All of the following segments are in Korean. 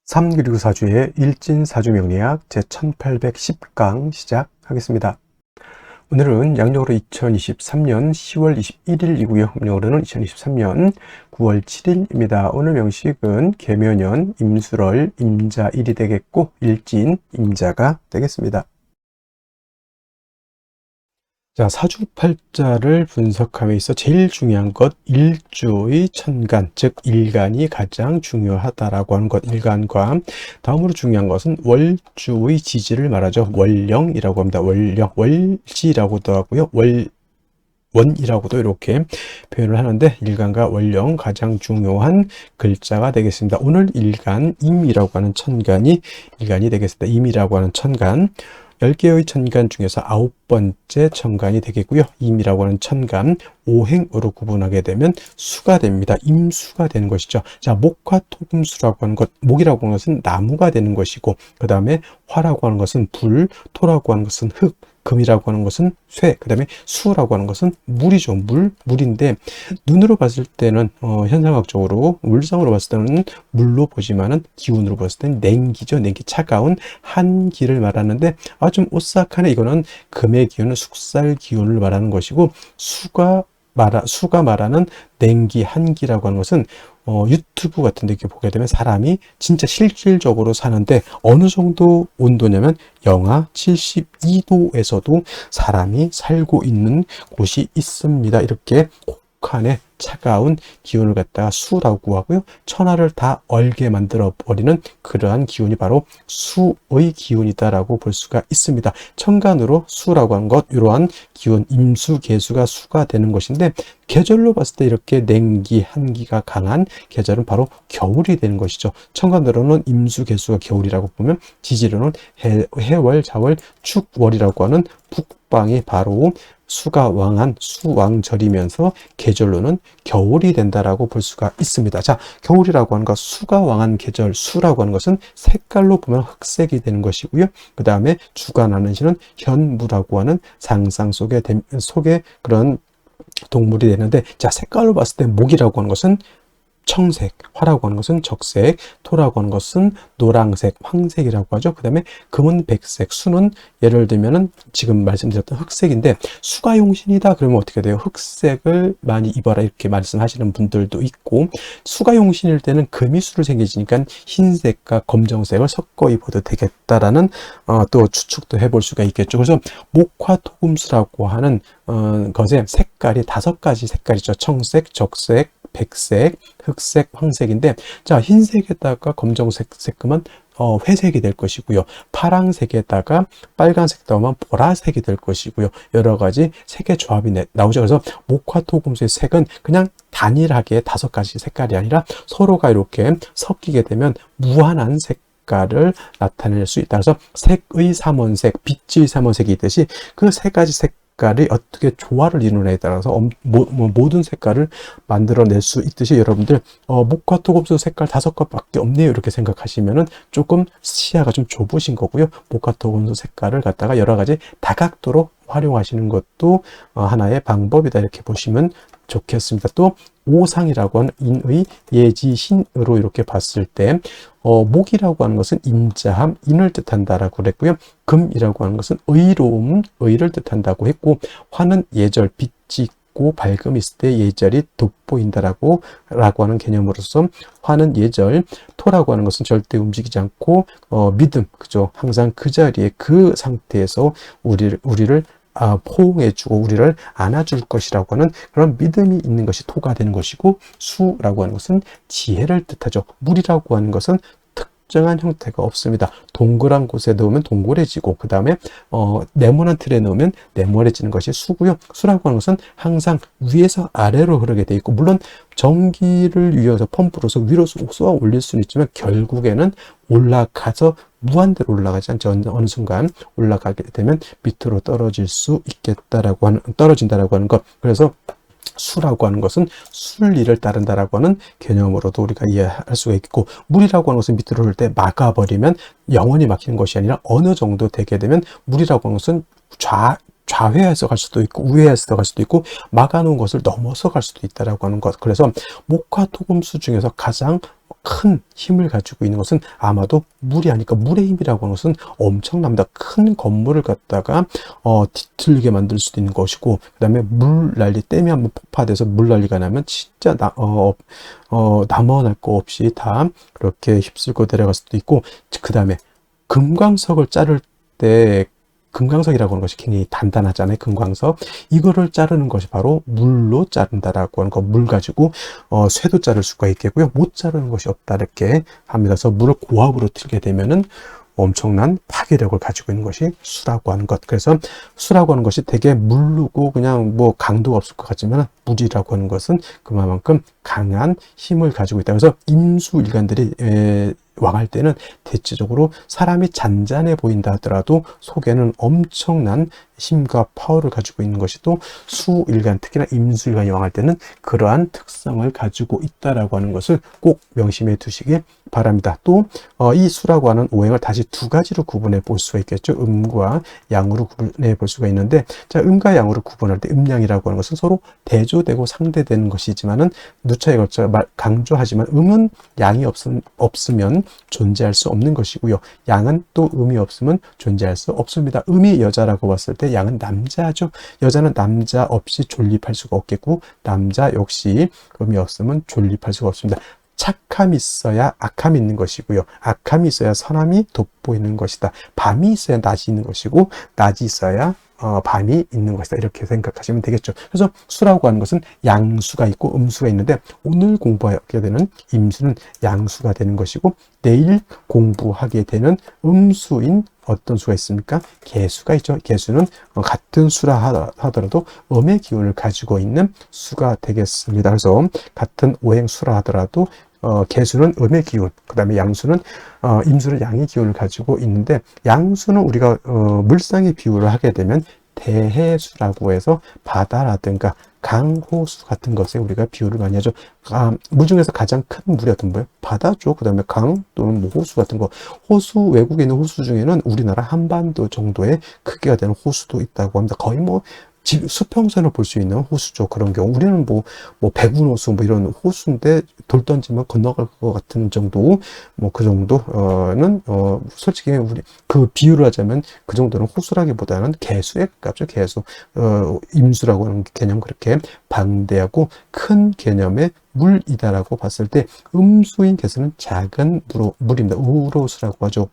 3그리고 사주의 일진사주명리학 제1810강 시작하겠습니다. 오늘은 양력으로 2023년 10월 21일이고요. 음력으로는 2023년 9월 7일입니다. 오늘 명식은 계묘년 임술월 임자일이 되겠고 일진 임자가 되겠습니다. 자, 사주팔자를 분석함에 있어 제일 중요한 것 일주의 천간, 즉 일간이 가장 중요하다라고 하는 것. 일간과 다음으로 중요한 것은 월주의 지지를 말하죠. 월령이라고 합니다. 월령, 월지라고도 하고요. 원이라고도 이렇게 표현을 하는데 일간과 월령 가장 중요한 글자가 되겠습니다. 오늘 일간 임이라고 하는 천간이 일간이 되겠습니다. 임이라고 하는 천간 10개의 천간 중에서 9번째 천간이 되겠고요. 임이라고 하는 천간 5행으로 구분하게 되면 수가 됩니다. 임수가 되는 것이죠. 자, 목화 토금수라고 하는 것, 목이라고 하는 것은 나무가 되는 것이고, 그 다음에 화라고 하는 것은 불, 토라고 하는 것은 흙, 금이라고 하는 것은 쇠, 그 다음에 수라고 하는 것은 물이죠. 물인데 눈으로 봤을 때는 현상학적으로 물상으로 봤을 때는 물로 보지만은 기운으로 봤을 때는 냉기죠. 냉기, 차가운 한기를 말하는데 좀 오싹하네. 이거는 금의 기운은 숙살 기운을 말하는 것이고 수가 말하는 냉기, 한기라고 하는 것은 유튜브 같은 데 이렇게 보게 되면 사람이 진짜 실질적으로 사는데 어느 정도 온도냐면 영하 72도에서도 사람이 살고 있는 곳이 있습니다. 이렇게 혹한의 차가운 기운을 갖다가 수라고 하고요. 천하를 다 얼게 만들어 버리는 그러한 기운이 바로 수의 기운이다라고 볼 수가 있습니다. 천간으로 수라고 하는 것, 이러한 기운, 임수, 계수가 수가 되는 것인데 계절로 봤을 때 이렇게 냉기, 한기가 강한 계절은 바로 겨울이 되는 것이죠. 천간으로는 임수, 계수가 겨울이라고 보면 지지로는 해월, 자월, 축월이라고 하는 북방이 바로 수가 왕한 수왕절이면서 계절로는 겨울이 된다라고 볼 수가 있습니다. 자, 겨울이라고 하는 것, 수가 왕한 계절, 수라고 하는 것은 색깔로 보면 흑색이 되는 것이고요. 그 다음에 주관하는 시는 현무라고 하는 상상 속에 그런 동물이 되는데, 자, 색깔로 봤을 때 목이라고 하는 것은 청색, 화라고 하는 것은 적색, 토라고 하는 것은 노랑색, 황색이라고 하죠. 그 다음에 금은 백색, 수는 예를 들면은 지금 말씀드렸던 흑색인데 수가 용신이다 그러면 어떻게 돼요? 흑색을 많이 입어라 이렇게 말씀하시는 분들도 있고, 수가 용신일 때는 금이 수를 생기니까 흰색과 검정색을 섞어 입어도 되겠다라는 또 추측도 해볼 수가 있겠죠. 그래서 목화토금수라고 하는 것의 색깔이 5가지 색깔이죠. 청색, 적색, 백색, 흑색, 황색인데, 자, 흰색에다가 검정색 색금은 회색이 될 것이고요. 파랑색에다가 빨간색 더하면 보라색이 될 것이고요. 여러 가지 색의 조합이 나오죠. 그래서 목화토금수의 색은 그냥 단일하게 5가지 색깔이 아니라 서로가 이렇게 섞이게 되면 무한한 색깔을 나타낼 수 있다. 그래서 색의 삼원색, 빛의 삼원색이 있듯이 그 3가지 색깔이 어떻게 조화를 이루느냐에 따라서 모든 색깔을 만들어낼 수 있듯이 여러분들 목화토금수 색깔 5가지밖에 없네요 이렇게 생각하시면은 조금 시야가 좀 좁으신 거고요. 목화토금수 색깔을 갖다가 여러 가지 다각도로 활용하시는 것도 하나의 방법이다 이렇게 보시면 좋겠습니다. 또 오상이라고 하는 인의 예지신으로 이렇게 봤을 때 목이라고 하는 것은 인자함, 인을 뜻한다라고 그랬고요. 금이라고 하는 것은 의로움, 의를 뜻한다고 했고, 화는 예절, 빛이 있고 밝음이 있을 때 예절이 돋보인다라고 하는 개념으로서 화는 예절, 토라고 하는 것은 절대 움직이지 않고 믿음, 그죠? 항상 그 자리에 그 상태에서 우리를 포옹해주고 우리를 안아줄 것이라고 하는 그런 믿음이 있는 것이 토가 되는 것이고, 수라고 하는 것은 지혜를 뜻하죠. 물이라고 하는 것은 특정한 형태가 없습니다. 동그란 곳에 넣으면 동그래지고, 그 다음에 네모난 틀에 넣으면 네모래지는 것이 수고요. 수라고 하는 것은 항상 위에서 아래로 흐르게 돼 있고, 물론 전기를 이용해서 펌프로서 위로 쏘아 올릴 수는 있지만 결국에는 올라가서 무한대로 올라가지 않죠. 어느 순간 올라가게 되면 밑으로 떨어진다라고 하는 것. 그래서 수라고 하는 것은 순리를 따른다라고 하는 개념으로도 우리가 이해할 수가 있고, 물이라고 하는 것은 밑으로 흐를 때 막아버리면 영원히 막히는 것이 아니라 어느 정도 되게 되면 물이라고 하는 것은 좌회해서 갈 수도 있고 우회해서 갈 수도 있고 막아놓은 것을 넘어서 갈 수도 있다라고 하는 것. 그래서 목화토금수 중에서 가장 큰 힘을 가지고 있는 것은 아마도 물이 아닐까. 물의 힘이라고 하는 것은 엄청납니다. 큰 건물을 갖다가 뒤틀리게 만들 수도 있는 것이고, 그 다음에 물난리, 댐이 한번 폭파돼서 물난리가 나면 진짜 남아날 거 없이 다 그렇게 휩쓸고 내려갈 수도 있고, 그 다음에 금광석을 자를 때, 금광석이라고 하는 것이 굉장히 단단하잖아요. 금광석. 이거를 자르는 것이 바로 물로 자른다라고 하는 거. 물 가지고 쇠도 자를 수가 있겠고요. 못 자르는 것이 없다 이렇게 합니다. 그래서 물을 고압으로 틀게 되면은 엄청난 파괴력을 가지고 있는 것이 수라고 하는 것. 그래서 수라고 하는 것이 되게 물르고 그냥 뭐 강도가 없을 것 같지만, 물이라고 하는 것은 그만큼 강한 힘을 가지고 있다. 그래서 임수일간들이 왕할 때는 대체적으로 사람이 잔잔해 보인다 하더라도 속에는 엄청난 힘과 파워를 가지고 있는 것이 또 수일간, 특히나 임수일간이 왕할 때는 그러한 특성을 가지고 있다라고 하는 것을 꼭 명심해 두시기 바랍니다. 또 이 수라고 하는 오행을 다시 두 가지로 구분해 볼 수가 있겠죠. 음과 양으로 구분해 볼 수가 있는데, 자, 음과 양으로 구분할 때 음양이라고 하는 것은 서로 대조되고 상대되는 것이지만은 누차에 걸쳐 강조하지만, 음은 양이 없으면 존재할 수 없는 것이고요. 양은 또 음이 없으면 존재할 수 없습니다. 음이 여자라고 봤을 때 양은 남자죠. 여자는 남자 없이 존립할 수가 없겠고, 남자 역시 음이 없으면 존립할 수가 없습니다. 착함이 있어야 악함이 있는 것이고요. 악함이 있어야 선함이 돋보이는 것이다. 밤이 있어야 낮이 있는 것이고, 낮이 있어야 밤이 있는 것이다. 이렇게 생각하시면 되겠죠. 그래서 수라고 하는 것은 양수가 있고 음수가 있는데, 오늘 공부하게 되는 임수는 양수가 되는 것이고, 내일 공부하게 되는 음수인 어떤 수가 있습니까? 개수가 있죠. 개수는 같은 수라 하더라도 음의 기운을 가지고 있는 수가 되겠습니다. 그래서 같은 오행수라 하더라도 개수는 음의 기운, 그 다음에 양수는 임수는 양의 기운을 가지고 있는데, 양수는 우리가 물상의 비유를 하게 되면 대해수라고 해서 바다라든가 강호수 같은 것에 우리가 비유를 많이 하죠. 물 중에서 가장 큰 물이 어떤 거예요? 바다죠. 그 다음에 강 또는 뭐 호수 같은 거. 호수, 외국에 있는 호수 중에는 우리나라 한반도 정도의 크기가 되는 호수도 있다고 합니다. 거의 뭐 수평선을 볼 수 있는 호수죠. 그런 경우 우리는 뭐 백운호수 뭐 이런 호수인데 돌 던지면 건너갈 것 같은 정도, 뭐 그 정도는 솔직히 우리 그 비유를 하자면 그 정도는 호수라기보다는 개수에 가깝죠. 개수. 임수라고 하는 개념, 그렇게 방대하고 큰 개념의 물이다라고 봤을 때, 음수인 개수는 작은 물입니다. 우로수라고 하죠.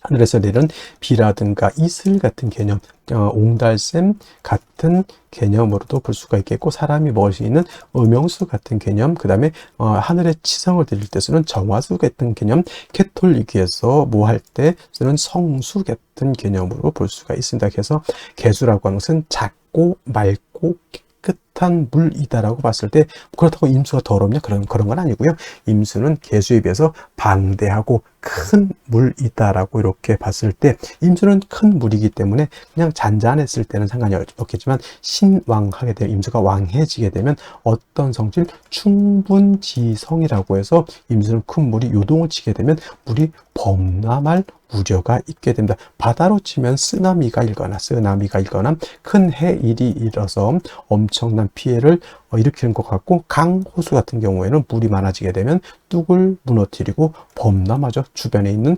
하늘에서 내리는 비라든가 이슬 같은 개념, 옹달샘 같은 개념으로도 볼 수가 있겠고, 사람이 먹을 수 있는 음용수 같은 개념, 그 다음에 하늘에 치성을 드릴 때 쓰는 정화수 같은 개념, 캐톨릭에서 뭐 할 때 쓰는 성수 같은 개념으로 볼 수가 있습니다. 그래서 개수라고 하는 것은 작고 맑고 깨끗한 물이다라고 봤을 때, 그렇다고 임수가 더럽냐? 그런 건 아니고요. 임수는 개수에 비해서 방대하고 큰 물이다라고 이렇게 봤을 때, 임수는 큰 물이기 때문에 그냥 잔잔했을 때는 상관이 없겠지만, 신왕하게 되면, 임수가 왕해지게 되면 어떤 성질? 충분지성이라고 해서 임수는 큰 물이 요동을 치게 되면 물이 범람할 우려가 있게 됩니다. 바다로 치면 쓰나미가 일거나 큰 해일이 일어서 엄청난 피해를 일으키는 것 같고, 강, 호수 같은 경우에는 물이 많아지게 되면 뚝을 무너뜨리고 범람하죠. 주변에 있는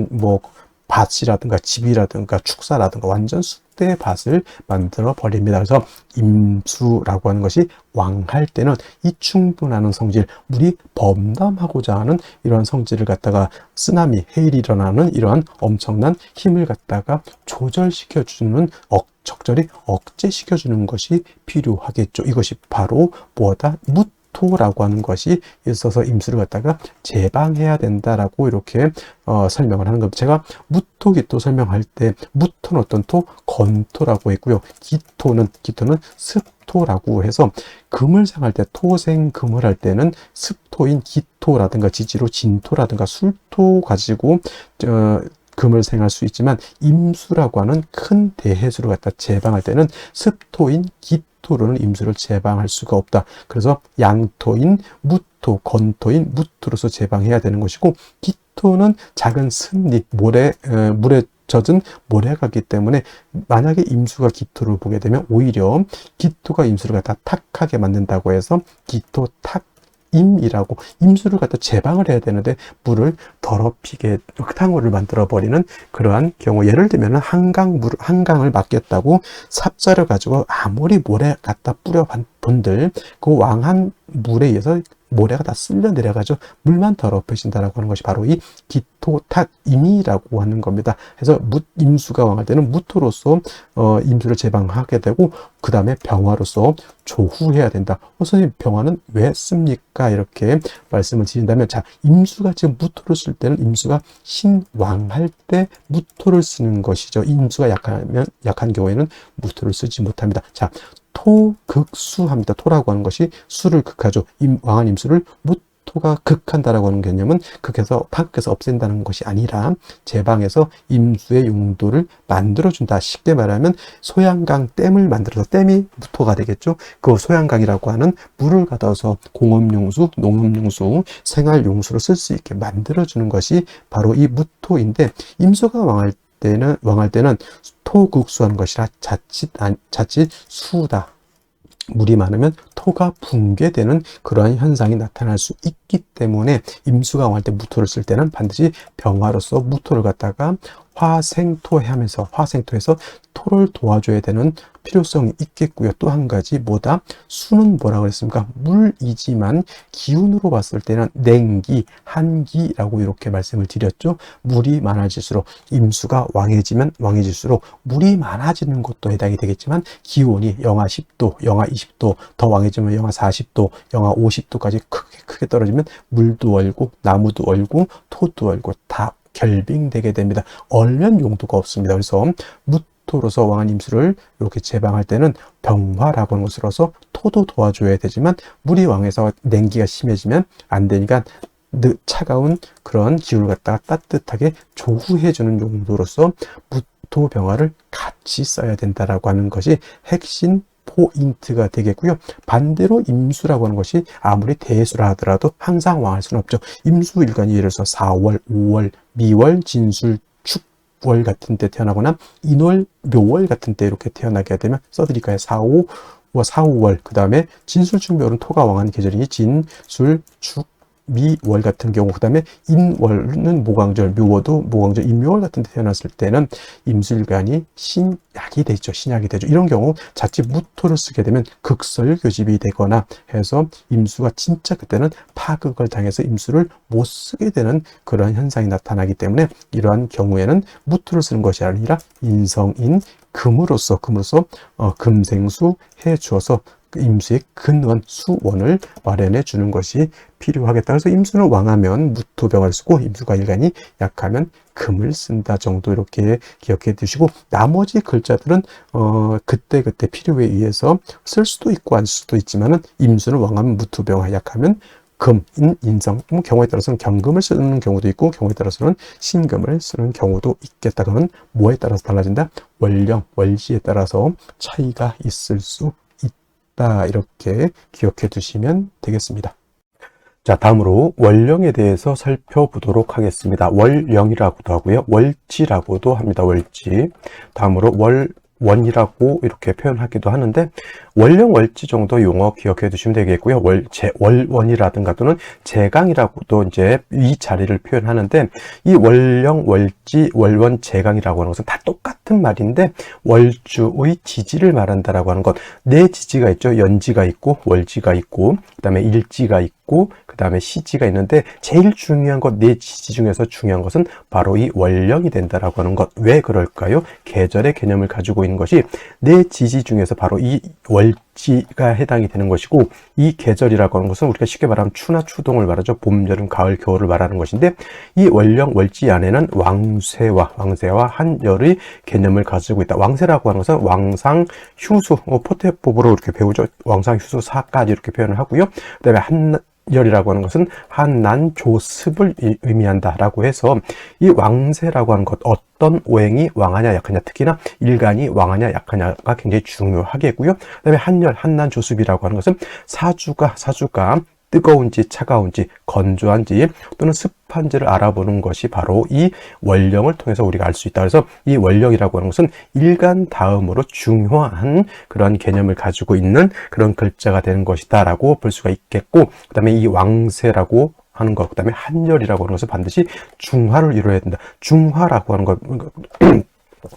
뭐 밭이라든가 집이라든가 축사라든가 완전 쑥대 밭을 만들어 버립니다. 그래서 임수라고 하는 것이 왕할 때는 이 충분한 성질, 물이 범람하고자 하는 이러한 성질을 갖다가 쓰나미, 해일이 일어나는 이러한 엄청난 힘을 갖다가 조절시켜주는, 적절히 억제시켜주는 것이 필요하겠죠. 이것이 바로 뭐다? 무토라고 하는 것이 있어서 임수를 갖다가 제방해야 된다라고 이렇게 설명을 하는 겁니다. 제가 무토, 기토 설명할 때 무토는 어떤 토? 건토라고 했고요. 기토는 습토라고 해서, 금을 생할 때, 토생 금을 할 때는 습토인 기토라든가 지지로 진토라든가 술토 가지고 금을 생할 수 있지만, 임수라고 하는 큰 대해수를 갖다 제방할 때는 습토인 기토로는 임수를 제방할 수가 없다. 그래서 양토인 무토, 건토인 무토로서 제방해야 되는 것이고, 기토는 작은 스잎, 물에 젖은 모래가기 때문에 만약에 임수가 기토를 보게 되면 오히려 기토가 임수를 갖다 탁하게 만든다고 해서 기토 탁 임이라고 임수를 갖다 제방을 해야 되는데 물을 더럽히게 흙탕물을 만들어 버리는 그러한 경우, 예를 들면 한강을 막겠다고 삽자를 가지고 아무리 모래 갖다 뿌려 본들 그 왕한 물에 의해서 모래가 다 쓸려 내려가죠. 물만 더럽혀진다라고 하는 것이 바로 이 기토탁임이라고 하는 겁니다. 그래서 임수가 왕할 때는 무토로서 임수를 제방하게 되고, 그 다음에 병화로서 조후해야 된다. 선생님, 병화는 왜 씁니까? 이렇게 말씀을 드린다면, 자, 임수가 지금 무토를 쓸 때는 임수가 신왕할 때 무토를 쓰는 것이죠. 임수가 약한 경우에는 무토를 쓰지 못합니다. 자, 토극수합니다. 토라고 하는 것이 수를 극하죠. 왕한 임수를 무토가 극한다라고 하는 개념은 파극해서 없앤다는 것이 아니라 제방해서 임수의 용도를 만들어준다. 쉽게 말하면 소양강 댐을 만들어서, 댐이 무토가 되겠죠. 그 소양강이라고 하는 물을 가둬서 공업용수, 농업용수, 생활용수로 쓸 수 있게 만들어주는 것이 바로 이 무토인데, 임수가 왕할 때는 토극수하는 것이라 자칫 수다. 물이 많으면 토가 붕괴되는 그러한 현상이 나타날 수 있기 때문에 임수가 왕할 때 무토를 쓸 때는 반드시 병화로서 무토를 갖다가 화생토하면서 화생토에서 토를 도와줘야 되는 필요성이 있겠고요. 또 한 가지 수는 뭐라고 했습니까? 물이지만 기운으로 봤을 때는 냉기, 한기라고 이렇게 말씀을 드렸죠. 물이 많아질수록, 임수가 왕해질수록 물이 많아지는 것도 해당이 되겠지만, 기온이 영하 10도, 영하 20도, 더 왕해지면 영하 40도, 영하 50도까지 크게 떨어지면 물도 얼고 나무도 얼고 토도 얼고 다 결빙되게 됩니다. 얼면 용도가 없습니다. 그래서 무토로서 왕한 임수를 이렇게 제방할 때는 병화라고 하는 것으로서 토도 도와줘야 되지만, 물이 왕해서 냉기가 심해지면 안 되니까 차가운 그런 기운을 갖다가 따뜻하게 조후해주는 용도로서 무토 병화를 같이 써야 된다라고 하는 것이 핵심 포인트가 되겠고요. 반대로 임수라고 하는 것이 아무리 대수라 하더라도 항상 왕할 수는 없죠. 임수일간이 예를 들어서 4월, 5월, 미월, 진술, 축월 같은 때 태어나거나 인월, 묘월 같은 때 이렇게 태어나게 되면 써드릴까요? 4, 5월, 그 다음에 진술, 축, 묘월은 토가 왕한 계절이니 진술, 축, 미월 같은 경우, 그 다음에 인월은 모광절, 묘월도 모광절, 인묘월 같은 데 태어났을 때는 임술간이 신약이 되죠. 신약이 되죠. 이런 경우 자칫 무토를 쓰게 되면 극설교집이 되거나 해서 임수가 진짜 그때는 파극을 당해서 임수를 못 쓰게 되는 그런 현상이 나타나기 때문에, 이러한 경우에는 무토를 쓰는 것이 아니라 인성인 금으로서 금생수 해 주어서 임수의 근원, 수원을 마련해 주는 것이 필요하겠다. 그래서 임수는 왕하면 무토병을 쓰고, 임수가 일간이 약하면 금을 쓴다 정도 이렇게 기억해 두시고, 나머지 글자들은 그때 필요에 의해서 쓸 수도 있고 안 쓸 수도 있지만은, 임수는 왕하면 무토병화, 약하면 금, 인성, 경우에 따라서는 경금을 쓰는 경우도 있고, 경우에 따라서는 신금을 쓰는 경우도 있겠다. 그러면 뭐에 따라서 달라진다? 월령, 월지에 따라서 차이가 있을 수 있다. 이렇게 기억해 두시면 되겠습니다. 자, 다음으로 월령에 대해서 살펴보도록 하겠습니다. 월령이라고도 하고요, 월지라고도 합니다. 월지. 다음으로 월원이라고 이렇게 표현하기도 하는데, 월령, 월지 정도 용어 기억해 두시면 되겠고요. 월원이라든가 또는 제강이라고도 이제 이 자리를 표현하는데, 이 월령, 월지, 월원, 제강이라고 하는 것은 다 똑같은 말인데, 월주의 지지를 말한다라고 하는 것. 네 지지가 있죠. 연지가 있고, 월지가 있고, 그 다음에 일지가 있고, 그 다음에 시지가 있는데, 제일 중요한 것, 네 지지 중에서 중요한 것은 바로 이 월령이 된다라고 하는 것. 왜 그럴까요? 계절의 개념을 가지고 있는 것이 네 지지 중에서 바로 이 월지가 해당이 되는 것이고, 이 계절이라고 하는 것은 우리가 쉽게 말하면 추나 추동을 말하죠. 봄, 여름, 가을, 겨울을 말하는 것인데, 이 월령, 월지 안에는 왕쇠와 한열의 개념을 가지고 있다. 왕쇠라고 하는 것은 왕상, 휴수, 포태법으로 이렇게 배우죠. 왕상, 휴수, 사까지 이렇게 표현을 하고요. 그 다음에 한열이라고 하는 것은 한난, 조습을 의미한다라고 해서, 이 왕세라고 하는 것, 어떤 오행이 왕하냐 약하냐, 특히나 일간이 왕하냐 약하냐가 굉장히 중요하겠고요. 그 다음에 한열, 한난, 조습이라고 하는 것은 사주가 뜨거운지 차가운지 건조한지 또는 습한지를 알아보는 것이 바로 이 원령을 통해서 우리가 알 수 있다. 그래서 이 원령이라고 하는 것은 일간 다음으로 중요한 그런 개념을 가지고 있는 그런 글자가 되는 것이다 라고 볼 수가 있겠고, 그 다음에 이 왕세라고 하는 것, 그 다음에 한열이라고 하는 것은 반드시 중화를 이루어야 된다. 중화라고 하는 것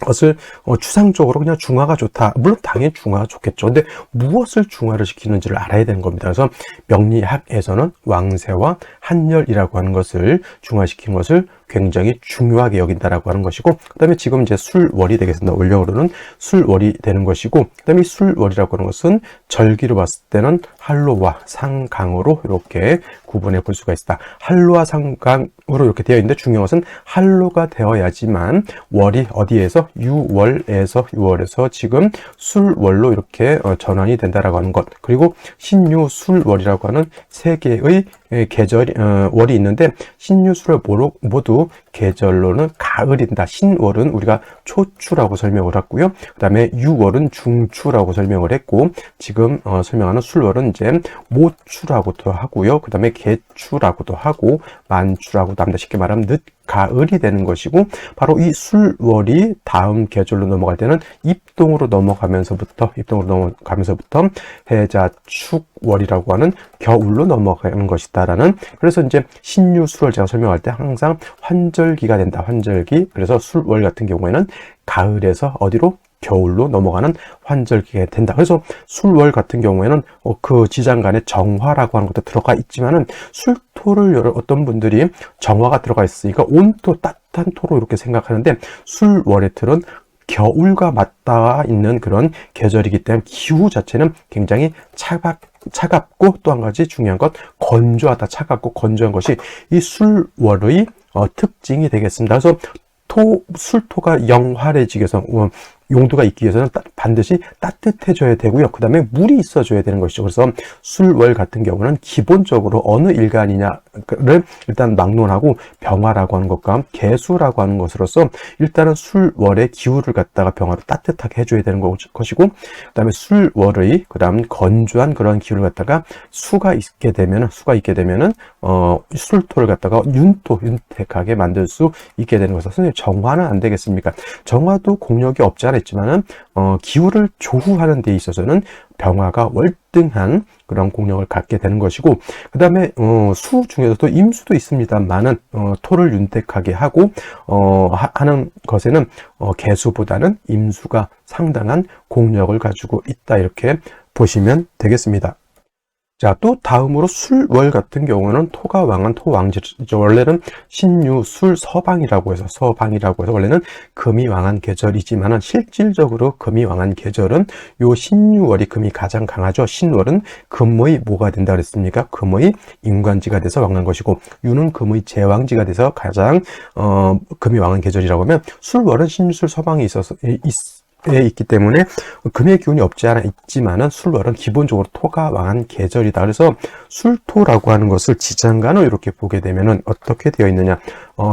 것을 추상적으로 그냥 중화가 좋다. 물론 당연히 중화가 좋겠죠. 근데 무엇을 중화를 시키는지를 알아야 되는 겁니다. 그래서 명리학에서는 왕세와 한열이라고 하는 것을 중화시키는 것을 굉장히 중요하게 여긴다라고 하는 것이고, 그 다음에 지금 이제 술월이 되겠습니다. 원령으로는 술월이 되는 것이고, 그 다음에 술월이라고 하는 것은 절기로 봤을 때는 한로와 상강으로 이렇게 구분해 볼 수가 있다. 한로와 상강으로 이렇게 되어 있는데 중요한 것은 한로가 되어야지만 월이 어디에서 유월에서 지금 술월로 이렇게 전환이 된다라고 하는 것. 그리고 신유술월이라고 하는 세 개의 계절 월이 있는데, 신유술을 모두 계절로는 가을이다. 신월은 우리가 초추라고 설명을 했고요. 그 다음에 유월은 중추라고 설명을 했고, 지금 설명하는 술월은 이제 모추라고도 하고요. 그 다음에 개추라고도 하고 만추라고도 합니다. 쉽게 말하면 늦 가을이 되는 것이고, 바로 이 술월이 다음 계절로 넘어갈 때는 입동으로 넘어가면서부터 해자축월이라고 하는 겨울로 넘어가는 것이다라는, 그래서 이제 신유술월 제가 설명할 때 항상 환절기가 된다. 환절기. 그래서 술월 같은 경우에는 가을에서 어디로? 겨울로 넘어가는 환절기가 된다. 그래서 술월 같은 경우에는 그 지장간에 정화라고 하는 것도 들어가 있지만은, 술토를 어떤 분들이 정화가 들어가 있으니까 온토, 따뜻한 토로 이렇게 생각하는데, 술월의 틀은 겨울과 맞닿아 있는 그런 계절이기 때문에 기후 자체는 굉장히 차갑고, 또 한 가지 중요한 것, 건조하다. 차갑고 건조한 것이 이 술월의 특징이 되겠습니다. 그래서 술토가 영활해지기 위해서, 용도가 있기 위해서는 반드시 따뜻해져야 되고요. 그 다음에 물이 있어줘야 되는 것이죠. 그래서 술월 같은 경우는 기본적으로 어느 일간이냐를 일단 막론하고, 병화라고 하는 것과 개수라고 하는 것으로서 일단은 술월의 기후를 갖다가 병화로 따뜻하게 해줘야 되는 것이고, 그 다음에 술월의 건조한 그런 기후를 갖다가 수가 있게 되면은 술토를 갖다가 윤택하게 만들 수 있게 되는 것은, 선생님 정화는 안 되겠습니까? 정화도 공력이 없지 않아 있지만은 기후를 조후하는 데 있어서는 병화가 월등한 그런 공력을 갖게 되는 것이고, 그 다음에 수 중에서도 임수도 있습니다만은 토를 윤택하게 하고 하는 것에는 개수보다는 임수가 상당한 공력을 가지고 있다, 이렇게 보시면 되겠습니다. 자, 또 다음으로 술월 같은 경우는 토가 왕한 토왕지죠. 원래는 신유, 술, 서방이라고 해서 원래는 금이 왕한 계절이지만은, 실질적으로 금이 왕한 계절은 요 신유월이 금이 가장 강하죠. 신월은 금의 뭐가 된다 그랬습니까? 금의 인관지가 돼서 왕한 것이고, 유는 금의 제왕지가 돼서 가장 금이 왕한 계절이라고 하면, 술월은 신유술, 서방이 있기 때문에 금의 기운이 없지 않아 있지만은, 술월은 기본적으로 토가 왕한 계절이다. 그래서 술토라고 하는 것을 지장간으로 이렇게 보게 되면은 어떻게 되어 있느냐?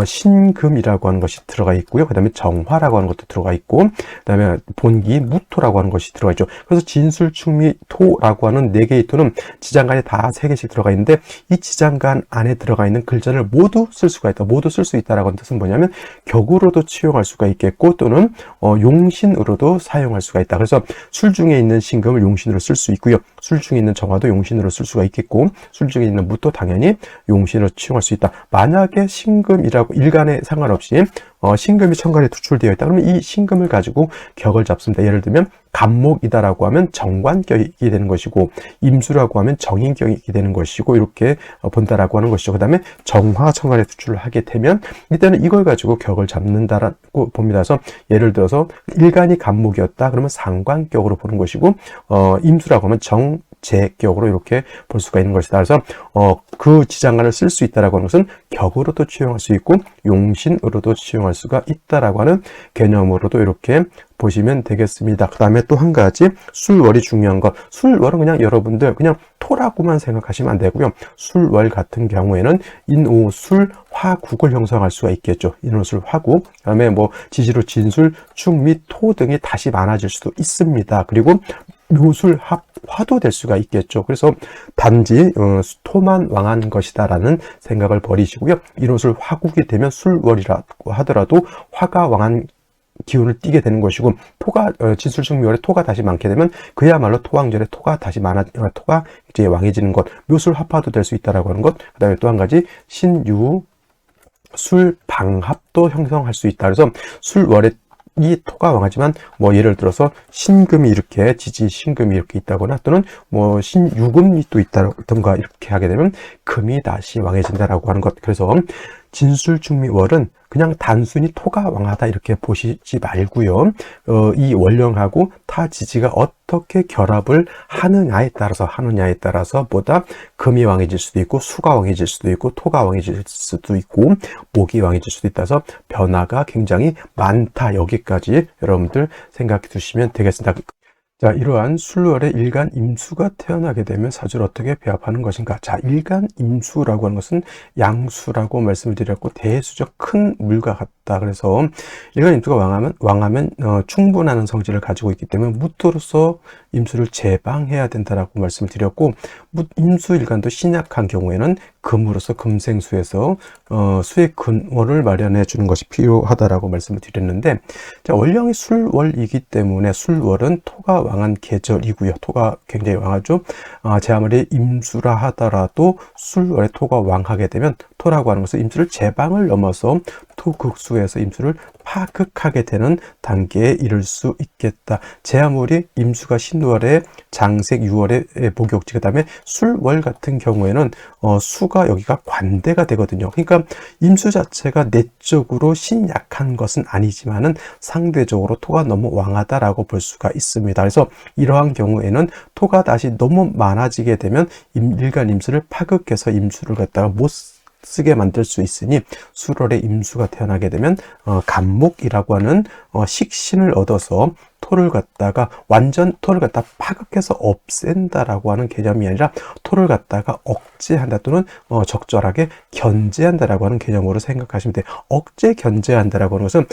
신금이라고 하는 것이 들어가 있고요. 그 다음에 정화라고 하는 것도 들어가 있고, 그 다음에 본기 무토라고 하는 것이 들어가 있죠. 그래서 진술, 충미, 토라고 하는 4개의 토는 지장간에 다 3개씩 들어가 있는데, 이 지장간 안에 들어가 있는 글자를 모두 쓸 수가 있다. 모두 쓸 수 있다라고 하는 뜻은 뭐냐면, 격으로도 치용할 수가 있겠고, 또는 용신으로도 사용할 수가 있다. 그래서 술 중에 있는 신금을 용신으로 쓸 수 있고요. 술 중에 있는 정화도 용신으로 쓸 수가 있겠고, 술 중에 있는 무도 당연히 용신으로 치용할 수 있다. 만약에 신금이라고 일간에 상관없이 신금이 천간에 투출되어 있다. 그러면 이 신금을 가지고 격을 잡습니다. 예를 들면 간목이다라고 하면 정관격이 되는 것이고, 임수라고 하면 정인격이 되는 것이고, 이렇게 본다라고 하는 것이죠. 그 다음에 정화 천간에 투출을 하게 되면 이때는 이걸 가지고 격을 잡는다라고 봅니다. 그래서 예를 들어서 일간이 간목이었다 그러면 상관격으로 보는 것이고, 임수라고 하면 정제격으로 이렇게 볼 수가 있는 것이다. 그래서 그 지장간을 쓸 수 있다라고 하는 것은 격으로도 치용할 수 있고 용신으로도 치용할 수가 있다라고 하는 개념으로도 이렇게 보시면 되겠습니다. 그 다음에 또 한 가지, 술월이 중요한 것. 술월은 그냥 여러분들 그냥 토라고만 생각하시면 안 되고요. 술월 같은 경우에는 인오술, 화국을 형성할 수가 있겠죠. 인오술, 화국. 그 다음에 뭐 지지로 진술, 축 및 토 등이 다시 많아질 수도 있습니다. 그리고 묘술, 합, 화도 될 수가 있겠죠. 그래서 단지 토만 왕한 것이다라는 생각을 버리시고요. 이롯을 화국이 되면 술월이라고 하더라도 화가 왕한 기운을 띠게 되는 것이고, 토가 진술충묘월에 토가 다시 많게 되면 그야말로 토왕절에 토가 다시 토가 이제 왕해지는 것, 묘술 화파도 될 수 있다라고 하는 것. 그다음에 또 한 가지 신유 술방합도 형성할 수 있다. 그래서 술월에 이 토가 왕하지만 뭐 예를 들어서 신금이 이렇게 신금이 이렇게 있다거나 또는 뭐 신유금이 또 있다던가 이렇게 하게 되면 금이 다시 왕해진다라고 하는 것. 그래서 진술충미월은 그냥 단순히 토가 왕하다 이렇게 보시지 말고요. 이 월령하고 타 지지가 어떻게 결합을 하느냐에 따라서 보다 금이 왕해질 수도 있고 수가 왕해질 수도 있고 토가 왕해질 수도 있고 목이 왕해질 수도 있다서 변화가 굉장히 많다. 여기까지 여러분들 생각해 두시면 되겠습니다. 자, 이러한 술월에 일간 임수가 태어나게 되면 사주를 어떻게 배합하는 것인가? 자, 일간 임수라고 하는 것은 양수라고 말씀을 드렸고 대수적 큰 물과 같다. 그래서 일간 임수가 왕하면 충분한 성질을 가지고 있기 때문에 무토로서 임수를 제방해야 된다라고 말씀을 드렸고, 임수 일간도 신약한 경우에는 금으로서 금생수에서 수의 근원을 마련해 주는 것이 필요하다라고 말씀을 드렸는데, 자, 월령이 술월이기 때문에 술월은 토가 왕한 계절이고요. 토가 굉장히 왕하죠. 제 아무리 임수라 하더라도 술월에 토가 왕하게 되면 토라고 하는 것은 임수를 제방을 넘어서 토극수에서 임수를 파극하게 되는 단계에 이를 수 있겠다. 제 아무리 임수가 신월에 장색 6월에 복역지, 그 다음에 술월 같은 경우에는 수가 여기가 관대가 되거든요. 그러니까 임수 자체가 내적으로 신약한 것은 아니지만은 상대적으로 토가 너무 왕하다라고 볼 수가 있습니다. 그래서 이러한 경우에는 토가 다시 너무 많아지게 되면 일간 임수를 파극해서 임수를 갖다가 못 쓰게 만들 수 있으니 술월에 임수가 태어나게 되면 간목이라고 하는 식신을 얻어서 토를 갖다가 완전 토를 갖다 파극해서 없앤다라고 하는 개념이 아니라 토를 갖다가 억제한다 또는 적절하게 견제한다라고 하는 개념으로 생각하시면 돼요. 억제 견제한다라고 하는 것은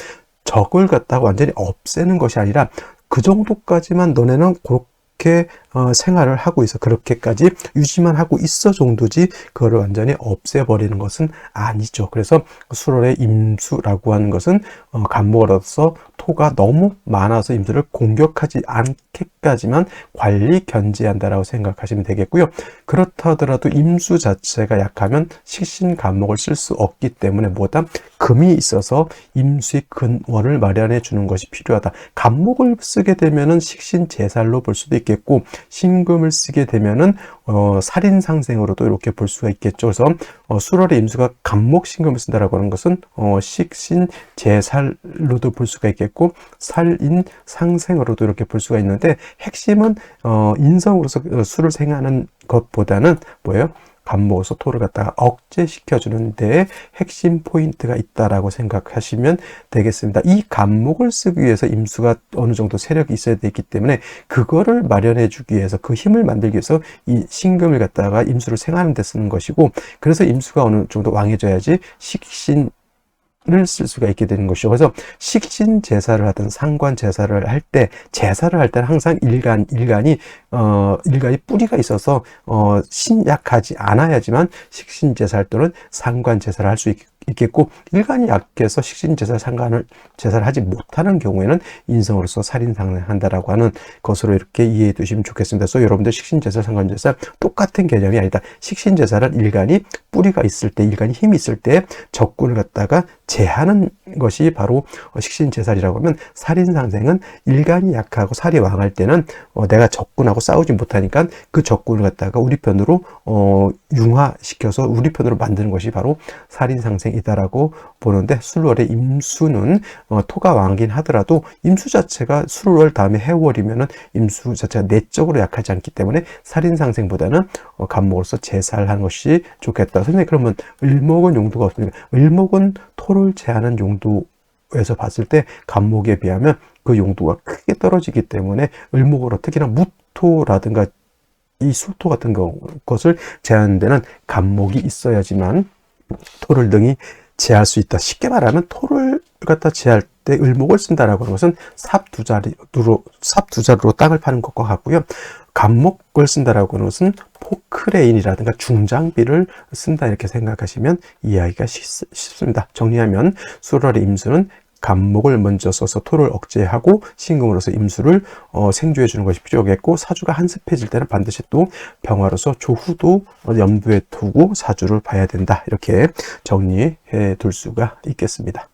적을 갖다가 완전히 없애는 것이 아니라 그 정도까지만 너네는 그렇게 생활을 하고 있어, 그렇게까지 유지만 하고 있어 정도지 그거를 완전히 없애버리는 것은 아니죠. 그래서 술월의 임수라고 하는 것은 간목으로서 토가 너무 많아서 임수를 공격하지 않게까지만 관리 견제한다라고 생각하시면 되겠고요. 그렇다 하더라도 임수 자체가 약하면 식신 간목을 쓸 수 없기 때문에 뭐다 금이 있어서 임수의 근원을 마련해 주는 것이 필요하다. 간목을 쓰게 되면은 식신 제살로 볼 수도 있겠고, 신금을 쓰게 되면은 살인상생으로도 이렇게 볼 수가 있겠죠. 그래서 술월의 임수가 간목신금을 쓴다라고 하는 것은 식신제살로도 볼 수가 있겠고 살인상생으로도 이렇게 볼 수가 있는데, 핵심은 인성으로서 술을 생하는 것보다는 뭐예요? 간목으로서 토를 갖다가 억제시켜주는 데에 핵심 포인트가 있다라고 생각하시면 되겠습니다. 이 간목을 쓰기 위해서 임수가 어느 정도 세력이 있어야 되기 때문에 그거를 마련해 주기 위해서, 그 힘을 만들기 위해서 이 신금을 갖다가 임수를 생하는 데 쓰는 것이고, 그래서 임수가 어느 정도 왕해져야지 식신 을 쓸 수가 있게 되는 것이죠. 그래서 식신 제사를 하든 상관 제사를 할 때, 제사를 할 때는 항상 일간이 뿌리가 있어서 신약하지 않아야지만 식신 제사할 때는 상관 제사를 할 수 있겠고, 일간이 약해서 식신 제사, 상관을 제사를 하지 못하는 경우에는 인성으로서 살인상한다라고 하는 것으로 이렇게 이해해 두시면 좋겠습니다. 그래서 여러분들 식신 제사, 상관 제사 똑같은 개념이 아니다. 식신 제사는 일간이 뿌리가 있을 때, 일간이 힘이 있을 때 적군을 갖다가 제하는 것이 바로 식신 제살이라고 하면, 살인상생은 일간이 약하고 살이 왕할 때는 내가 적군하고 싸우지 못하니까 그 적군을 갖다가 우리 편으로 융화시켜서 우리 편으로 만드는 것이 바로 살인상생이다라고 보는데, 술월의 임수는 토가 왕이긴 하더라도 임수 자체가 술월 다음에 해월이면은 임수 자체가 내적으로 약하지 않기 때문에 살인상생보다는 간목으로서 제살하는 것이 좋겠다. 선생님, 그러면 을목은 용도가 없습니까? 을목은 토를 제하는 용도에서 봤을 때 간목에 비하면 그 용도가 크게 떨어지기 때문에 을목으로, 특히나 무토라든가 이 술토 같은 것을 제하는 데는 간목이 있어야지만 토를 능히 제할 수 있다. 쉽게 말하면 토를 갖다 제할 때 을목을 쓴다라고 하는 것은 삽 두 자루로 땅을 파는 것과 같고요. 갑목을 쓴다라고 하는 것은 포크레인이라든가 중장비를 쓴다 이렇게 생각하시면 이해하기가 쉽습니다. 정리하면 수월의 임수는 갑목을 먼저 써서 토를 억제하고 신금으로서 임수를 생주해 주는 것이 필요하겠고, 사주가 한습해질 때는 반드시 또 병화로서 조후도 염두에 두고 사주를 봐야 된다. 이렇게 정리해 둘 수가 있겠습니다.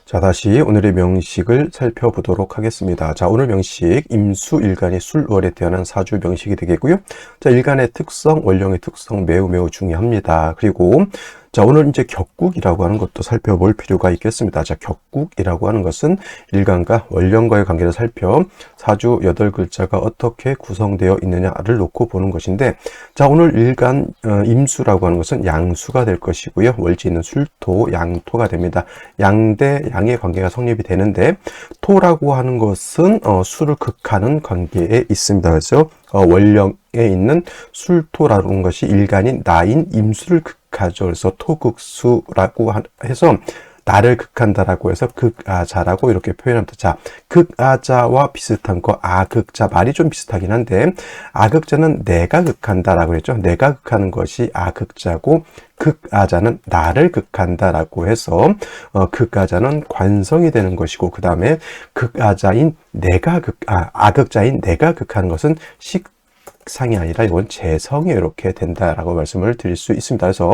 자, 다시 오늘의 명식을 살펴보도록 하겠습니다. 자, 오늘 명식 임수일간이 술월에 태어난 사주 명식이 되겠고요. 자, 일간의 특성, 원령의 특성 매우 중요합니다. 그리고 자, 오늘 이제 격국이라고 하는 것도 살펴볼 필요가 있겠습니다. 자, 격국이라고 하는 것은 일간과 원령과의 관계를 살펴 사주 8글자가 어떻게 구성되어 있느냐를 놓고 보는 것인데, 자, 오늘 일간 임수라고 하는 것은 양수가 될 것이고요. 월지는 술토, 양토가 됩니다. 양 대 양의 관계가 성립이 되는데, 토라고 하는 것은 수를 극하는 관계에 있습니다. 그래서 원령에 있는 술토라는 것이 일간인 나인 임수를 극하죠. 그래서 토극수라고 해서 나를 극한다라고 해서 극아자라고 이렇게 표현합니다. 자, 극아자와 비슷한 거 아극자, 말이 좀 비슷하긴 한데, 아극자는 내가 극한다라고 했죠. 내가 극하는 것이 아극자고, 극아자는 나를 극한다라고 해서 극아자는 관성이 되는 것이고, 그 다음에 극아자인 아극자인 내가 극하는 것은 식상이 아니라 이건 재성이 이렇게 된다라고 말씀을 드릴 수 있습니다. 그래서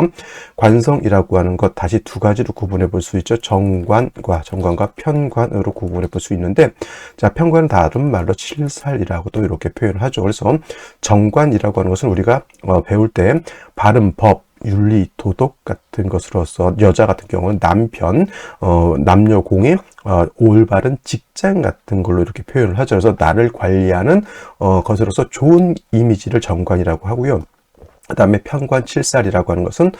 관성이라고 하는 것 다시 두 가지로 구분해 볼 수 있죠. 정관과 편관으로 구분해 볼 수 있는데, 자, 편관은 다른 말로 칠살이라고도 이렇게 표현을 하죠. 그래서 정관이라고 하는 것은 우리가 배울 때 바른 법, 윤리, 도덕 같은 것으로서 여자 같은 경우는 남편, 남녀 공의, 올바른 직장 같은 걸로 이렇게 표현을 하죠. 그래서 나를 관리하는 것으로서 좋은 이미지를 정관이라고 하고요. 그 다음에 편관칠살이라고 하는 것은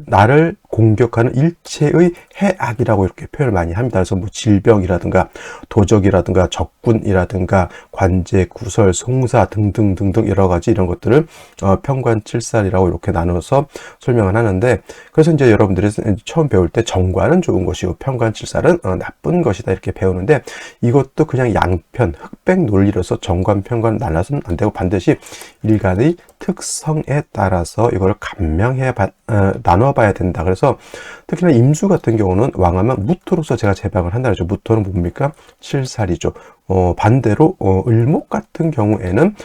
나를 공격하는 일체의 해악이라고 이렇게 표현을 많이 합니다. 그래서 뭐 질병이라든가 도적이라든가 적군이라든가 관제, 구설, 송사 등등등등 여러 가지 이런 것들을 편관칠살이라고 이렇게 나눠서 설명을 하는데, 그래서 이제 여러분들이 처음 배울 때 정관은 좋은 것이고 편관칠살은 나쁜 것이다 이렇게 배우는데, 이것도 그냥 양편 흑백 논리로서 정관, 편관 나눠서는 안 되고 반드시 일간의 특성에 따라서 이걸 나눠봐야 된다. 그래서 특히나 임수 같은 경우는 왕하면 무토로서 제가 제방을 한다 그러죠. 무토는 뭡니까? 칠살이죠. 반대로 을목 같은 경우에는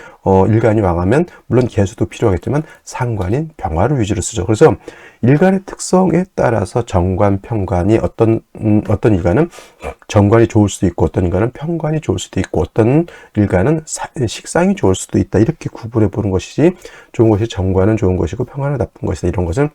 일간이 왕하면 물론 개수도 필요하겠지만 상관인 병화를 위주로 쓰죠. 그래서 일간의 특성에 따라서 정관, 편관이 어떤 일간은 정관이 좋을 수도 있고, 어떤 일간은 편관이 좋을 수도 있고, 어떤 일간은 식상이 좋을 수도 있다. 이렇게 구분해 보는 것이지, 좋은 것이 정관은 좋은 것이고 편관은 나쁜 것이다. 이런 것은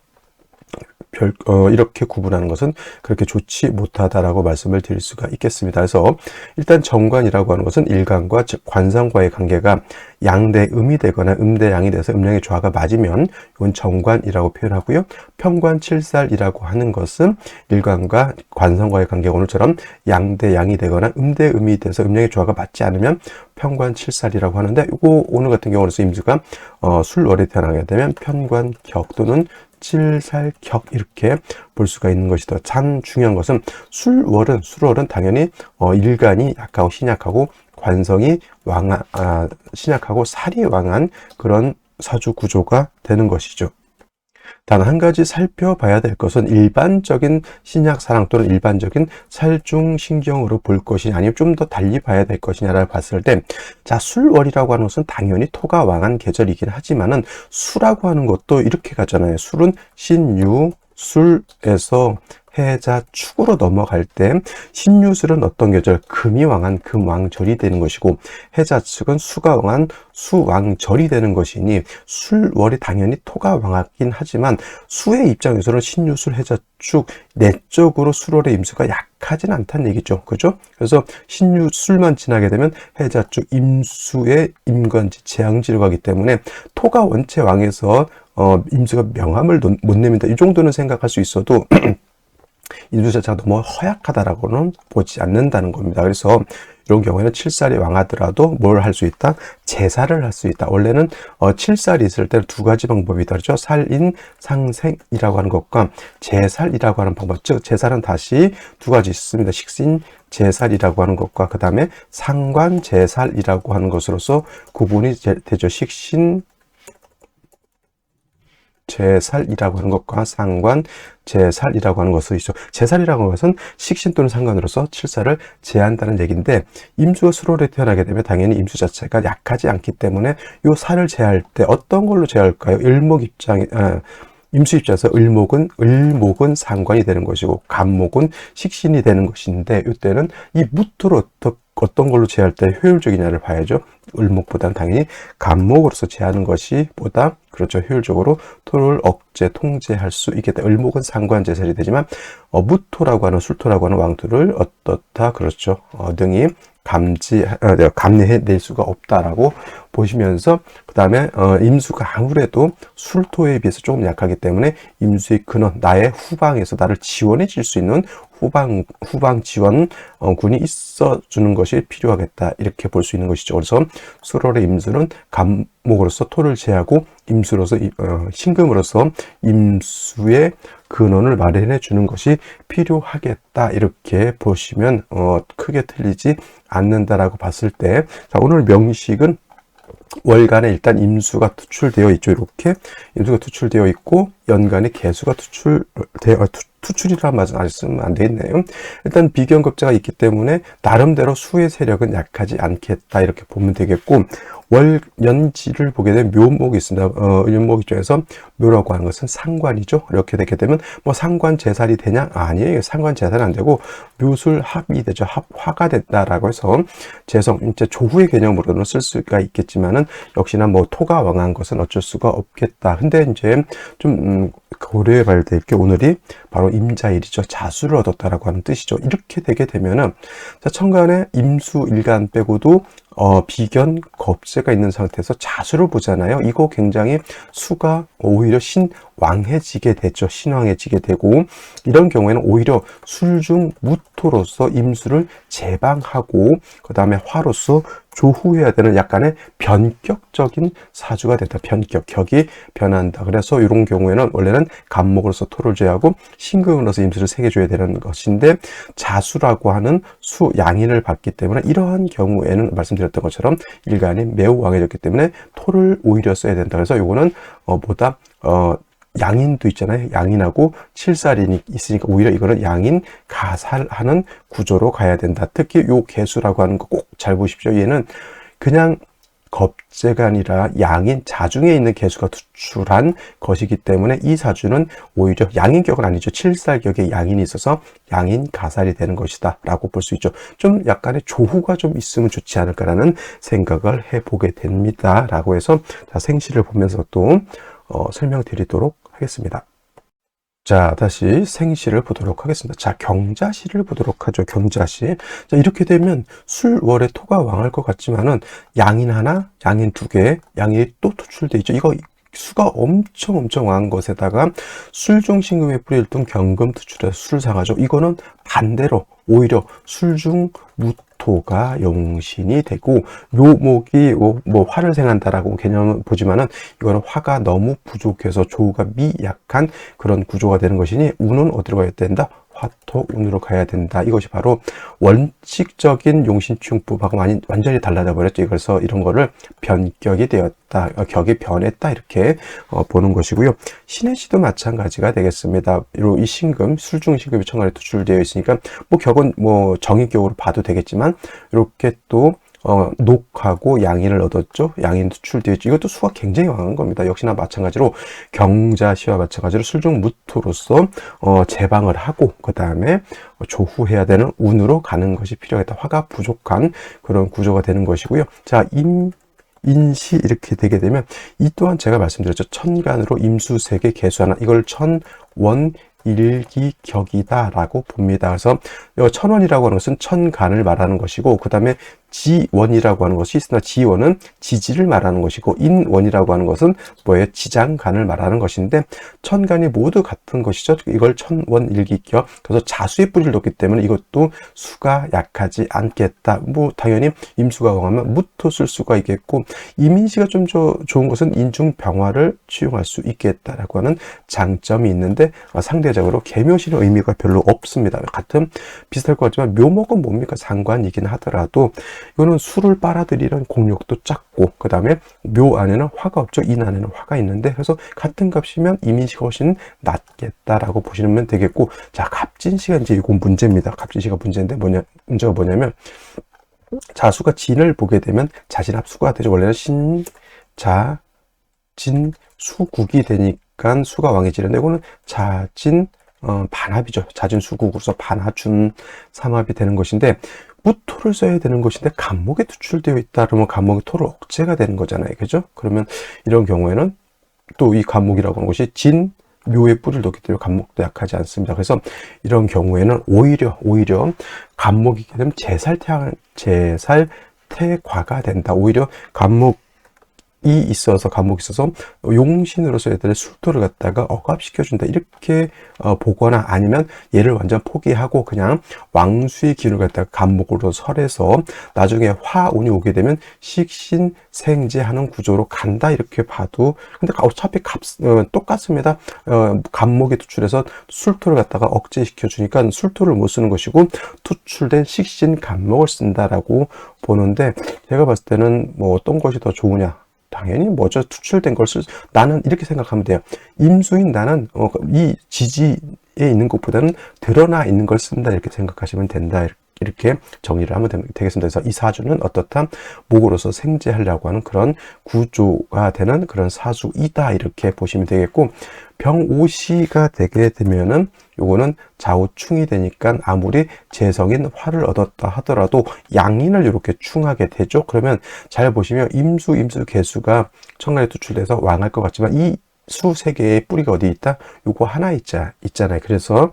이렇게 구분하는 것은 그렇게 좋지 못하다라고 말씀을 드릴 수가 있겠습니다. 그래서 일단 정관이라고 하는 것은 일간과 즉 관성과의 관계가 양대 음이 되거나 음대 양이 돼서 음양의 조화가 맞으면 이건 정관이라고 표현하고요. 편관칠살이라고 하는 것은 일간과 관성과의 관계가 오늘처럼 양대 양이 되거나 음대 음이 돼서 음양의 조화가 맞지 않으면 편관칠살이라고 하는데, 이거 오늘 같은 경우는 임수가 술월에 태어나게 되면 편관격 또는 칠살격 이렇게 볼 수가 있는 것이다. 참 중요한 것은 술월은 당연히 일간이 약하고 신약하고 관성이 신약하고 살이 왕한 그런 사주 구조가 되는 것이죠. 단 한 가지 살펴봐야 될 것은 일반적인 신약사랑 또는 일반적인 살중신경으로 볼 것이냐 아니면 좀 더 달리 봐야 될 것이냐를 봤을 때, 자, 술월이라고 하는 것은 당연히 토가 왕한 계절이긴 하지만은 수라고 하는 것도 이렇게 가잖아요. 술은 신유, 술에서 해자 축으로 넘어갈 때 신유술은 어떤 계절? 금이 왕한 금왕절이 되는 것이고, 해자 측은 수가 왕한 수왕절이 되는 것이니 술월이 당연히 토가 왕하긴 하지만 수의 입장에서는 신유술, 해자축 내적으로 술월의 임수가 약하진 않다는 얘기죠. 그죠? 그래서 신유술만 지나게 되면 해자축 임수의 임관지 재앙지로 가기 때문에 토가 원체 왕해서 임수가 명함을 못 내민다. 이 정도는 생각할 수 있어도 임수 자체가 너무 허약하다라고는 보지 않는다는 겁니다. 그래서 이런 경우에는 칠살이 왕하더라도 뭘 할 수 있다? 제살을 할 수 있다. 원래는 칠살이 있을 때는 두 가지 방법이 다르죠. 살인, 상생이라고 하는 것과 제살이라고 하는 방법. 즉 제살은 다시 두 가지 있습니다. 식신 제살이라고 하는 것과 그 다음에 상관 제살이라고 하는 것으로서 구분이 되죠. 식신 제살이라고 하는 것과 상관 제살이라고 하는 것이 있죠. 제살이라고 하는 것은 식신 또는 상관으로서 칠살을 제한다는 얘기인데, 임수가 수월에 태어나게 되면 당연히 임수 자체가 약하지 않기 때문에 요 살을 제할 때 어떤 걸로 제할까요? 임수 입장에서 을목은 상관이 되는 것이고 간목은 식신이 되는 것인데, 이때는 이 무토를 어떤 걸로 제할 때 효율적이냐를 봐야죠. 을목보다는 당연히 간목으로서 제하는 것이 보다 그렇죠. 효율적으로 토를 통제할 수 있겠다. 을목은 상관 제살이 되지만 무토라고 하는 술토라고 하는 왕토를 어떻다 그렇죠. 등이 감내해낼 수가 없다라고 보시면서, 그 다음에 임수가 아무래도 술토에 비해서 조금 약하기 때문에 임수의 근원, 나의 후방에서 나를 지원해 줄 수 있는 후방 지원 군이 있어주는 것이 필요하겠다, 이렇게 볼 수 있는 것이죠. 그래서 수월의 임수는 간목으로서 토를 제하고 임수로서 신금으로서 임수의 근원을 마련해 주는 것이 필요하겠다, 이렇게 보시면 크게 틀리지 않는다라고 봤을 때, 자, 오늘 명식은 월간에 일단 임수가 투출되어 있죠. 이렇게 임수가 투출되어 있고 연간에 개수가 투출이라 말씀은 안 되겠네요. 일단 비견급자가 있기 때문에 나름대로 수의 세력은 약하지 않겠다, 이렇게 보면 되겠고, 월연지를 보게 되면 묘목이 있습니다. 묘목 입장에서 묘라고 하는 것은 상관이죠. 이렇게 되게 되면 뭐 상관 제살이 되냐? 아니에요. 상관 제살은 안 되고 묘술 합이 되죠. 화가 된다라고 해서 재성, 이제 조후의 개념으로는 쓸 수가 있겠지만은 역시나 뭐 토가 왕한 것은 어쩔 수가 없겠다. 근데 이제 좀 고려해 봐야 될 게 오늘이 바로 임자일이죠. 자수를 얻었다라고 하는 뜻이죠. 이렇게 되게 되면은, 자, 천간에 임수 일간 빼고도 비견 겁재가 있는 상태에서 자수를 보잖아요. 이거 굉장히 수가 오히려 신왕해지게 되죠. 신왕해지게 되고, 이런 경우에는 오히려 술중 무토로서 임수를 제방하고 그 다음에 화로서 조후해야 되는 약간의 변격적인 사주가 된다. 격이 변한다. 그래서 이런 경우에는 원래는 간목으로서 토를 제하고 신금으로서 임수를 새겨줘야 되는 것인데, 자수라고 하는 양인을 받기 때문에 이러한 경우에는 말씀드렸던 것처럼 일간이 매우 왕해졌기 때문에 토를 오히려 써야 된다. 그래서 요거는 보다 양인도 있잖아요. 양인하고 칠살이 있으니까 오히려 이거는 양인 가살하는 구조로 가야 된다. 특히 요 개수라고 하는 거 꼭 잘 보십시오. 얘는 그냥 겁재가 아니라 양인 자중에 있는 개수가 투출한 것이기 때문에 이 사주는 오히려 양인격은 아니죠. 칠살격에 양인이 있어서 양인 가살이 되는 것이다 라고 볼 수 있죠. 좀 약간의 조후가 좀 있으면 좋지 않을까라는 생각을 해보게 됩니다 라고 해서, 자, 생시를 보면서 또 설명드리도록 하겠습니다. 자, 다시 생시를 보도록 하겠습니다. 자, 경자시를 보도록 하죠. 경자시. 자, 이렇게 되면 술월에 토가 왕할 것 같지만은 양인 하나, 양인 두 개, 양인이 또 투출돼 있죠. 이거 수가 엄청 왕한 것에다가 술중 신금의 뿌리를 둔 경금 투출해서 술을 상하죠. 이거는 반대로 오히려 술중 무토가 용신이 되고, 묘목이 뭐 화를 생한다라고 개념을 보지만은 이거는 화가 너무 부족해서 조우가 미약한 그런 구조가 되는 것이니 운은 어디로 가야 된다? 화토운으로 가야 된다. 이것이 바로 원칙적인 용신충법하고 완전히 달라져 버렸죠. 그래서 이런 거를 변격이 되었다, 격이 변했다, 이렇게 보는 것이고요. 신의 시도 마찬가지가 되겠습니다. 이 신금, 술중 신금이 천간에 투출되어 있으니까 뭐 격은 뭐 정의격으로 봐도 되겠지만, 이렇게 또 녹하고 양인을 얻었죠. 양인 투출되어 있죠. 이것도 수가 굉장히 왕한 겁니다. 역시나 마찬가지로 경자시와 마찬가지로 술중 무토로서 제방을 하고 그 다음에 조후해야 되는 운으로 가는 것이 필요하겠다. 화가 부족한 그런 구조가 되는 것이고요. 자, 인시 이렇게 되게 되면 이 또한 제가 말씀드렸죠. 천간으로 임수세계 개수 하나, 이걸 천원 일기격이다 라고 봅니다. 그래서 천원이라고 하는 것은 천간을 말하는 것이고, 그 다음에 지원이라고 하는 것이 있으나 지원은 지지를 말하는 것이고 인원이라고 하는 것은 뭐예요? 지장간을 말하는 것인데 천간이 모두 같은 것이죠. 이걸 천원일기격. 그래서 자수의 뿌리를 놓기 때문에 이것도 수가 약하지 않겠다. 뭐 당연히 임수가 강하면 무토 쓸 수가 있겠고 이민시가 좀 좋은 것은 인중병화를 취용할 수 있겠다라고 하는 장점이 있는데 상대적으로 계묘시는 의미가 별로 없습니다. 같은 비슷할 것 같지만 묘목은 뭡니까? 상관이긴 하더라도 이거는 수를 빨아들이는 공력도 작고 그 다음에 묘 안에는 화가 없죠. 인 안에는 화가 있는데 그래서 같은 값이면 이민시가 훨씬 낫겠다라고 보시면 되겠고 자 갑진시가 이제 이건 문제입니다. 갑진시가 문제인데 문제가 뭐냐면 자수가 진을 보게 되면 자진합수가 되죠. 원래는 신자 진 수국이 되니까 수가 왕해지는데 이거는 자진 반합이죠. 자진 수국으로서 반하준 삼합이 되는 것인데 무토를 써야 되는 것인데 간목에 투출되어 있다 그러면 간목이 토를 억제가 되는 거잖아요. 그죠? 그러면 이런 경우에는 또 이 간목이라고 하는 것이 진 묘의 뿌리를 놓기 때문에 간목도 약하지 않습니다. 그래서 이런 경우에는 오히려 간목이게 되면 제살태과가 된다. 오히려 간목이 있어서 용신으로서 애들의 술토를 갖다가 억압시켜준다 이렇게 보거나 아니면 얘를 완전 포기하고 그냥 왕수의 기운을 갖다가 간목으로 설해서 나중에 화운이 오게 되면 식신생제하는 구조로 간다 이렇게 봐도 근데 어차피 똑같습니다. 간목에 투출해서 술토를 갖다가 억제시켜 주니까 술토를 못 쓰는 것이고 투출된 식신 간목을 쓴다라고 보는데 제가 봤을 때는 뭐 어떤 것이 더 좋으냐 당연히 뭐죠. 투출된 걸 나는 이렇게 생각하면 돼요. 임수인 나는 이 지지에 있는 것보다는 드러나 있는 걸 쓴다 이렇게 생각하시면 된다. 이렇게 정리를 하면 되겠습니다. 그래서 이 사주는 어떻다? 목으로서 생제하려고 하는 그런 구조가 되는 그런 사주이다. 이렇게 보시면 되겠고 병오시가 되게 되면은 요거는 좌우충이 되니까 아무리 재성인 화를 얻었다 하더라도 양인을 이렇게 충하게 되죠. 그러면 잘 보시면 임수, 개수가 천간에 투출돼서 왕할 것 같지만 이 수 세 개의 뿌리가 어디 있다? 요거 하나 있잖아요. 그래서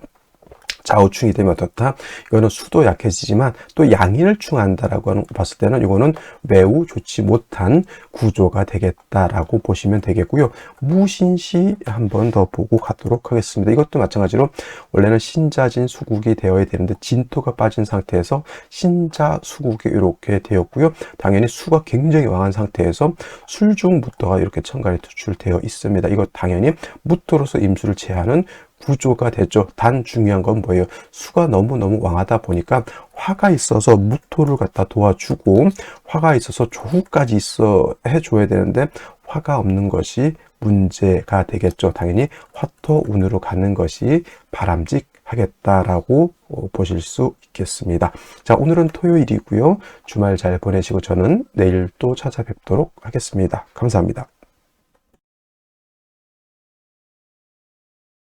좌우충이 되면 어떻다? 이거는 수도 약해지지만 또 양인을 충한다라고 하는 봤을 때는 이거는 매우 좋지 못한 구조가 되겠다라고 보시면 되겠고요. 무신시 한 번 더 보고 가도록 하겠습니다. 이것도 마찬가지로 원래는 신자진 수국이 되어야 되는데 진토가 빠진 상태에서 신자 수국이 이렇게 되었고요. 당연히 수가 굉장히 왕한 상태에서 술중 무토가 이렇게 천간에 투출되어 있습니다. 이거 당연히 무토로서 임수를 제하는 구조가 되죠. 단 중요한 건 뭐예요? 수가 너무너무 왕하다 보니까 화가 있어서 무토를 갖다 도와주고 화가 있어서 조후까지 해줘야 되는데 화가 없는 것이 문제가 되겠죠. 당연히 화토운으로 가는 것이 바람직하겠다라고 보실 수 있겠습니다. 자, 오늘은 토요일이고요. 주말 잘 보내시고 저는 내일 또 찾아뵙도록 하겠습니다. 감사합니다.